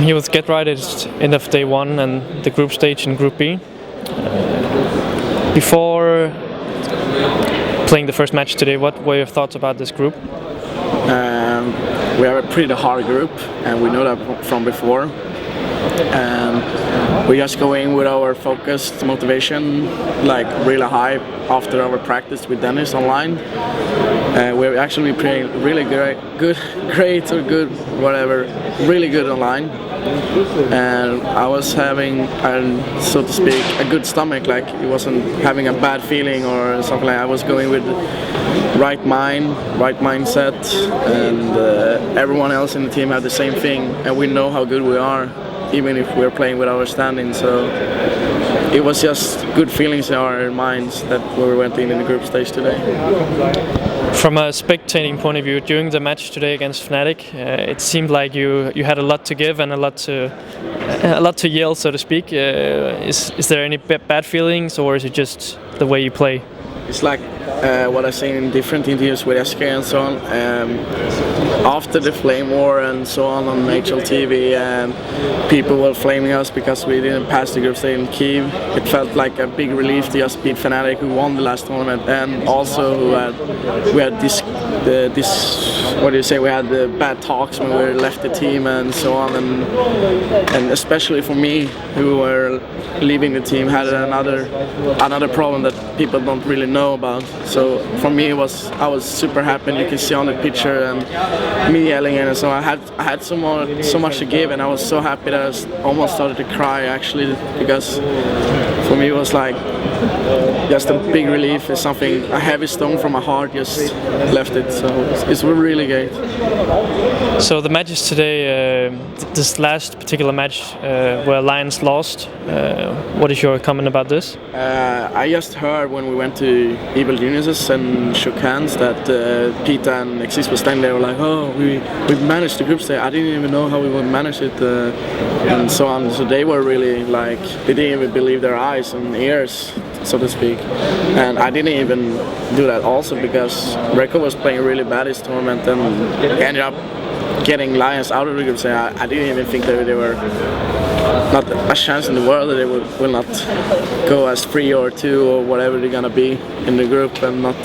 here with Get Right, it's end of day one and the group stage in Group B. Before playing the first match today, what were your thoughts about this group? We have a pretty hard group, and we know that from before. And we just go in with our focused motivation, like really high after our practice with Dennis online. We're actually playing really great online. And I was having, so to speak, a good stomach, like it wasn't having a bad feeling or something like that. I was going with right mindset, and everyone else in the team had the same thing, and we know how good we are, even if we're playing with our standing. So it was just good feelings in our minds that we went in the group stage today. From a spectating point of view, during the match today against Fnatic, it seemed like you had a lot to give and a lot to yell, so to speak. Is there any bad feelings, or is it just the way you play? It's like what I've seen in different interviews with SK and so on. After the flame war and so on HLTV, people were flaming us because we didn't pass the group stage in Kyiv. It felt like a big relief to just beat Fnatic, who won the last tournament, and also we had we had the bad talks when we left the team and so on, and especially for me, who were leaving the team, had another problem that people don't really know about. So for me, I was super happy, and you can see on the picture and me yelling, and so I had so much to give, and I was so happy that I almost started to cry actually, because for me it was like just a big relief. It's something, a heavy stone from my heart just left it, so it's really great. So the matches today, this last particular match where Lions lost, what is your comment about this? I just heard when we went to Evil Geniuses and shook hands that Peter and Exist were standing there, were like, oh, we managed the group stage. I didn't even know how we would manage it, and so on. So they were really like, they didn't even believe their eyes and ears, so to speak. And I didn't even do that also, because Reco was playing really bad this tournament and ended up getting Lions out of the group stage. I didn't even think that they were not a chance in the world that they will not go as 3 or 2 or whatever they're gonna be in the group, and not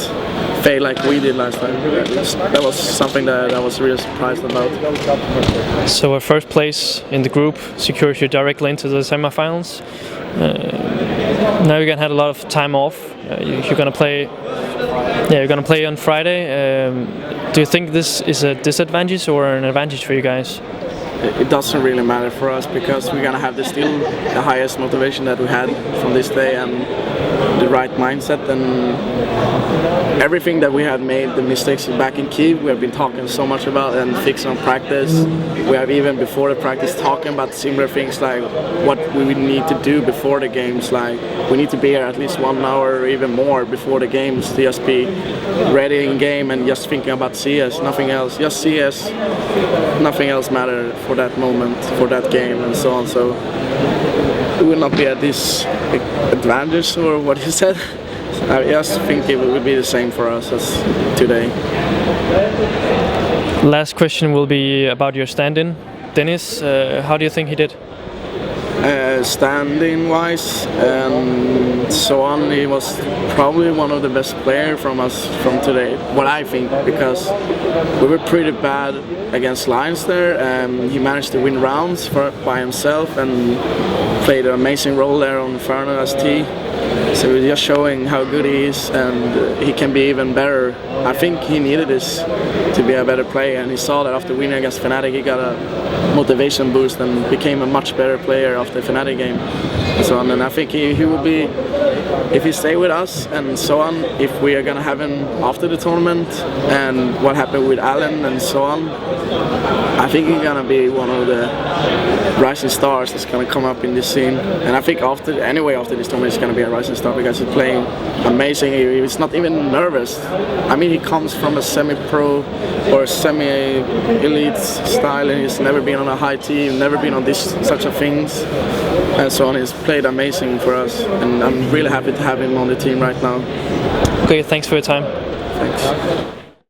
fail like we did last time. That was something that I was really surprised about. So a first place in the group secures you directly into the semifinals. Now you're gonna have a lot of time off. You're gonna play. Yeah, you're gonna play on Friday. Do you think this is a disadvantage or an advantage for you guys? It doesn't really matter for us, because we're gonna have still the highest motivation that we had from this day, and the right mindset, and everything that we had made the mistakes back in Kyiv, we have been talking so much about and fixing on practice. We have even before the practice talking about similar things, like what we would need to do before the games. Like we need to be here at least 1 hour or even more before the games to just be ready in game and just thinking about CS, nothing else. Just CS, nothing else matters for that moment, for that game, and so on. So it will not be at this advantage, or what you said. I just think it will be the same for us as today. Last question will be about your stand-in, Dennis. How do you think he did? Standing wise and so on, he was probably one of the best players from us from today, what I think, because we were pretty bad against Lions there, and he managed to win rounds by himself and played an amazing role there on Inferno as T. So we're just showing how good he is, and he can be even better. I think he needed this to be a better player, and he saw that after winning against Fnatic he got a motivation boost and became a much better player after the Fnatic game. So on, and I think he will be, if he stay with us and so on, if we are gonna have him after the tournament, and what happened with Allen and so on, I think he's gonna be one of the rising stars that's gonna come up in this scene. And I think after this tournament he's gonna be a rising star, because he's playing amazing. He's not even nervous. I mean, he comes from a semi-pro or semi-elite style, and he's never been on a high team, never been on such a things, and so on. He's played amazing for us, and I'm really happy to have him on the team right now. Okay, thanks for your time. Thanks.